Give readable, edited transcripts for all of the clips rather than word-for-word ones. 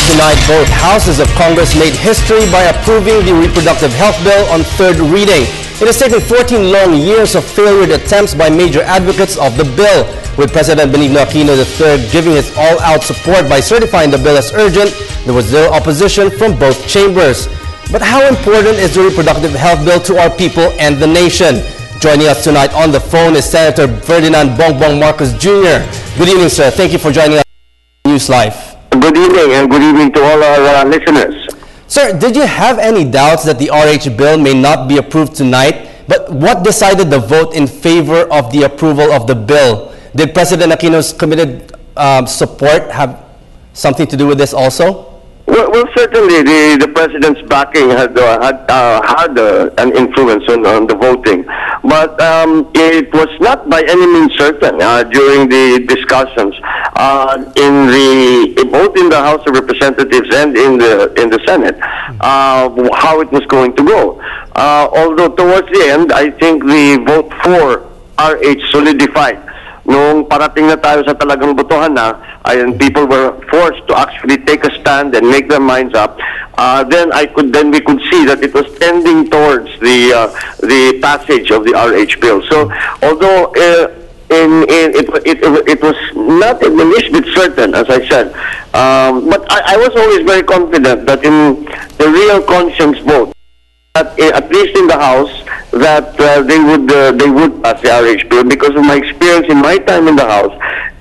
tonight, both houses of Congress made history by approving the reproductive health bill on third reading. It has taken 14 long years of failed attempts by major advocates of the bill, with President Benigno Aquino III giving his all-out support by certifying the bill as urgent. There was zero opposition from both chambers. But how important is the reproductive health bill to our people and the nation? Joining us tonight on the phone is Senator Ferdinand Bongbong Marcos Jr. Good evening, sir. Thank you for joining us on NewsLife. Good evening, and good evening to all our listeners. Sir, did you have any doubts that the RH bill may not be approved tonight? But what decided the vote in favor of the approval of the bill? Did President Aquino's committed support have something to do with this also? Well, certainly the president's backing had an influence on the voting, but it was not by any means certain during the discussions both in the House of Representatives and in the Senate how it was going to go. Although towards the end, I think the vote for RH solidified. Nung parating na tayo sa talagang botohan na, and people were forced to actually take a stand and make their minds up, then we could see that it was tending towards the passage of the RH bill. So although it was not in the least bit certain, as I said, but I was always very confident that in the real conscience vote, at least in the House, that they would pass the RH bill because of my experience in my time in the House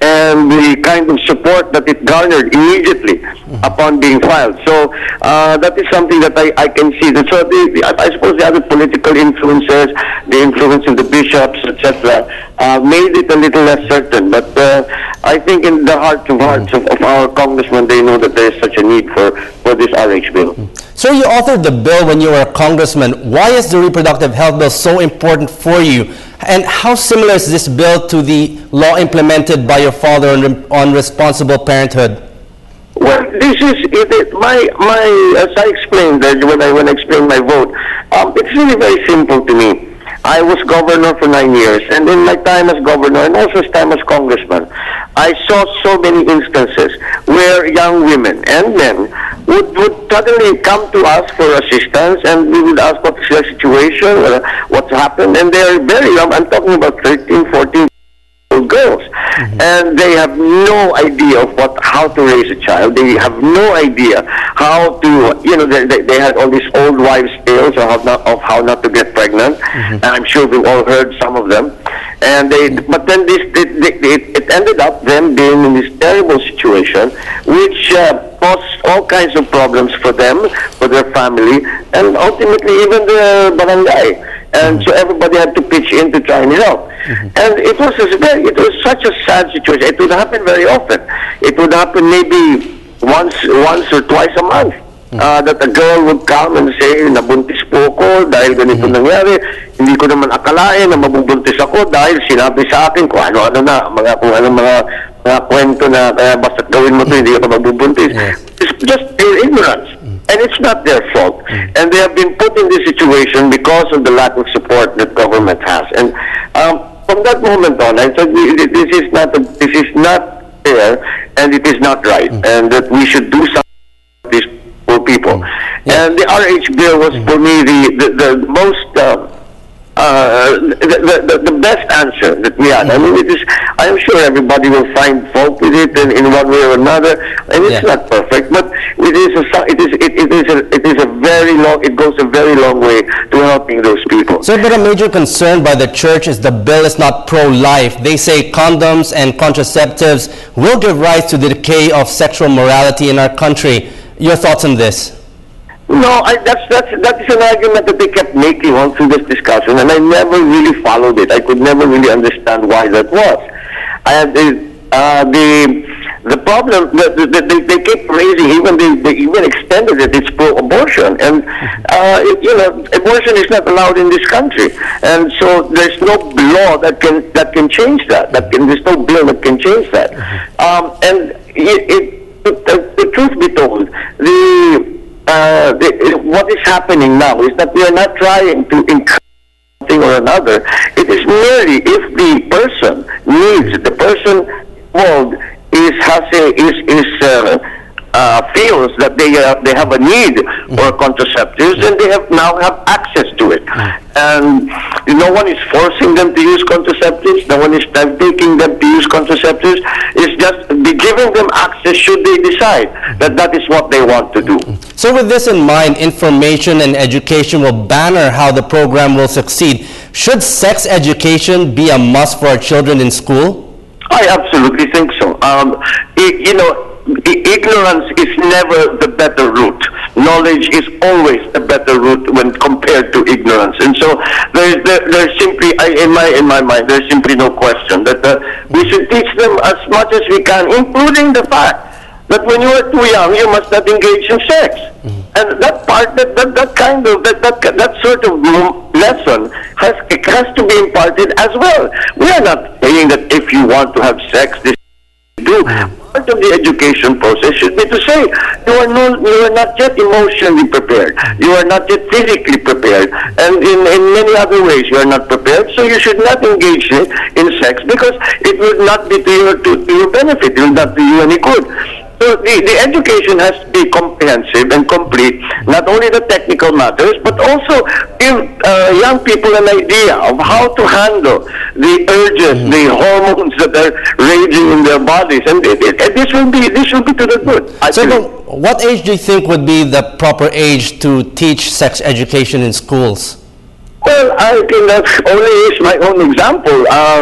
and the kind of support that it garnered immediately upon being filed. So that is something that I can see. So I suppose the other political influences, the influence of the bishops, etc., made it a little less certain. But I think in the heart of hearts of our congressmen, they know that there is such a need for this RH bill. Sir, you authored the bill when you were a congressman. Why is the reproductive health bill so important for you? And how similar is this bill to the law implemented by your father on responsible parenthood? Well, this is as I explained when I explained my vote. It's really very simple to me. I was governor for 9 years, and in my time as governor and also as time as congressman, I saw so many instances where young women and men would suddenly come to us for assistance, and we would ask what's their situation, what's happened, and they're very young. I'm talking about 13, 14 girls, and they have no idea of how to raise a child. They have no idea how to, they had all these old wives' tales of how not to get pregnant, and I'm sure we've all heard some of them. And but then it ended up them being in this terrible situation, which caused all kinds of problems for them, for their family, and ultimately even the barangay. And so everybody had to pitch in to try and help. And it was such a sad situation. It would happen very often. It would happen maybe once or twice a month. That a girl would come and say, nabuntis po ko dahil ganito nangyari. Hindi ko naman akalain na mabubuntis ako dahil sinabi sa akin kung ano-ano na, mga kwento na basta gawin mo ito, hindi ka mabubuntis. It's just pure ignorance. And it's not their fault. And they have been put in this situation because of the lack of support that government has. And from that moment on, I said, this is not fair, and it is not right, and that we should do something for these poor people. And the RH bill was for me the most the best answer that we had. I mean, I am sure everybody will find fault with it in one way or another, and it's not perfect, but it goes a very long way to helping those people. So, but a major concern by the church is the bill is not pro-life. They say condoms and contraceptives will give rise to the decay of sexual morality in our country. Your thoughts on this? No, that is an argument that they kept making all through this discussion, and I never really followed it. I could never really understand why that was. The problem they kept raising, they even extended it. It's pro-abortion, and abortion is not allowed in this country, and so there's no law that can change that. There's no bill that can change that. And the truth be told, what is happening now is that we are not trying to encourage something or another. It is merely if the person involved feels that they have a need for contraceptives, and they now have access to it. And no one is forcing them to use contraceptives. No one is taking them to use contraceptives. It's just be giving them access should they decide that that is what they want to do. So with this in mind, information and education will banner how the program will succeed. Should sex education be a must for our children in school? I absolutely think so. Ignorance is never the better route. Knowledge is always a better route when compared to ignorance. And so there's simply, in my mind, there's simply no question that we should teach them as much as we can, including the fact that when you are too young, you must not engage in sex. And that part, that sort of lesson has to be imparted as well. We are not saying that if you want to have sex, this do. Part of the education process should be to say you are not yet emotionally prepared, you are not yet physically prepared, and in many other ways you are not prepared, so you should not engage in sex because it will not be to your benefit, it will not do you any good. So the education has to be comprehensive and complete, not only the technical matters, but also give young people an idea of how to handle the urges, the hormones that are raging in their bodies, and this will be to the good. So what age do you think would be the proper age to teach sex education in schools? Well, I think that only is my own example. I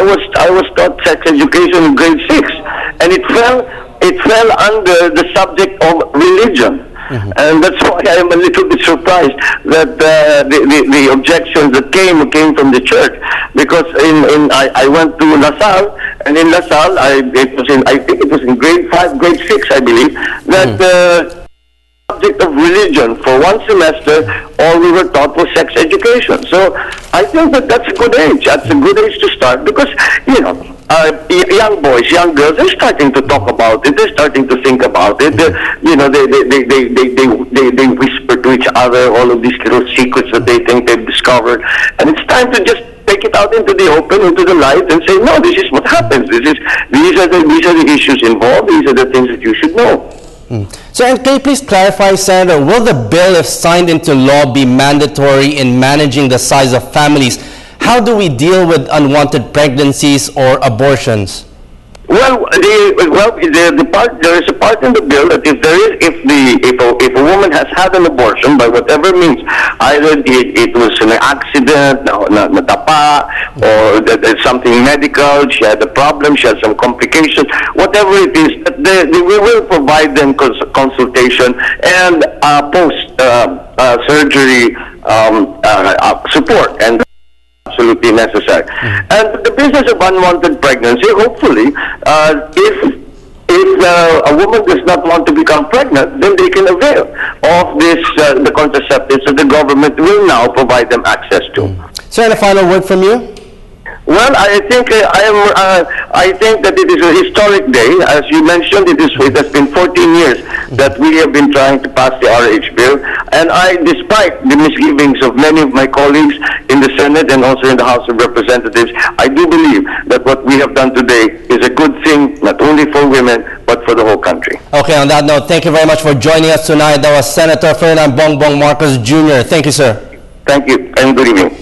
was taught sex education in grade 6, and it fell under the subject of religion. And that's why I am a little bit surprised that the objections that came from the church, because I went to LaSalle, and in LaSalle I think it was in grade 5, grade 6, I believe, that subject of religion for one semester, all we were taught was sex education. So I think that that's a good age. That's a good age to start because, young boys, young girls, they're starting to talk about it. They're starting to think about it. They whisper to each other all of these little secrets that they think they've discovered. And it's time to just take it out into the open, into the light, and say, no, this is what happens. These are the issues involved. These are the things that you should know. So, and can you please clarify, Senator, will the bill, if signed into law, be mandatory in managing the size of families? How do we deal with unwanted pregnancies or abortions? Well, there is a part in the bill that if a woman has had an abortion by whatever means, either it was an accident, natapa, or something medical, she had a problem, she had some complications, whatever it is, we will provide them consultation and post-surgery support, and absolutely necessary. And the business of unwanted pregnancy, hopefully, if a woman does not want to become pregnant, then they can avail of the contraceptives that the government will now provide them access to. So, and a final word from you? Well, I think that it is a historic day. As you mentioned, it has been 14 years that we have been trying to pass the RH bill, and despite the misgivings of many of my colleagues in the Senate and also in the House of Representatives, I do believe that what we have done today is a good thing, not only for women, but for the whole country. Okay, on that note, thank you very much for joining us tonight. That was Senator Bongbong Marcos Jr. Thank you, sir. Thank you, and good evening.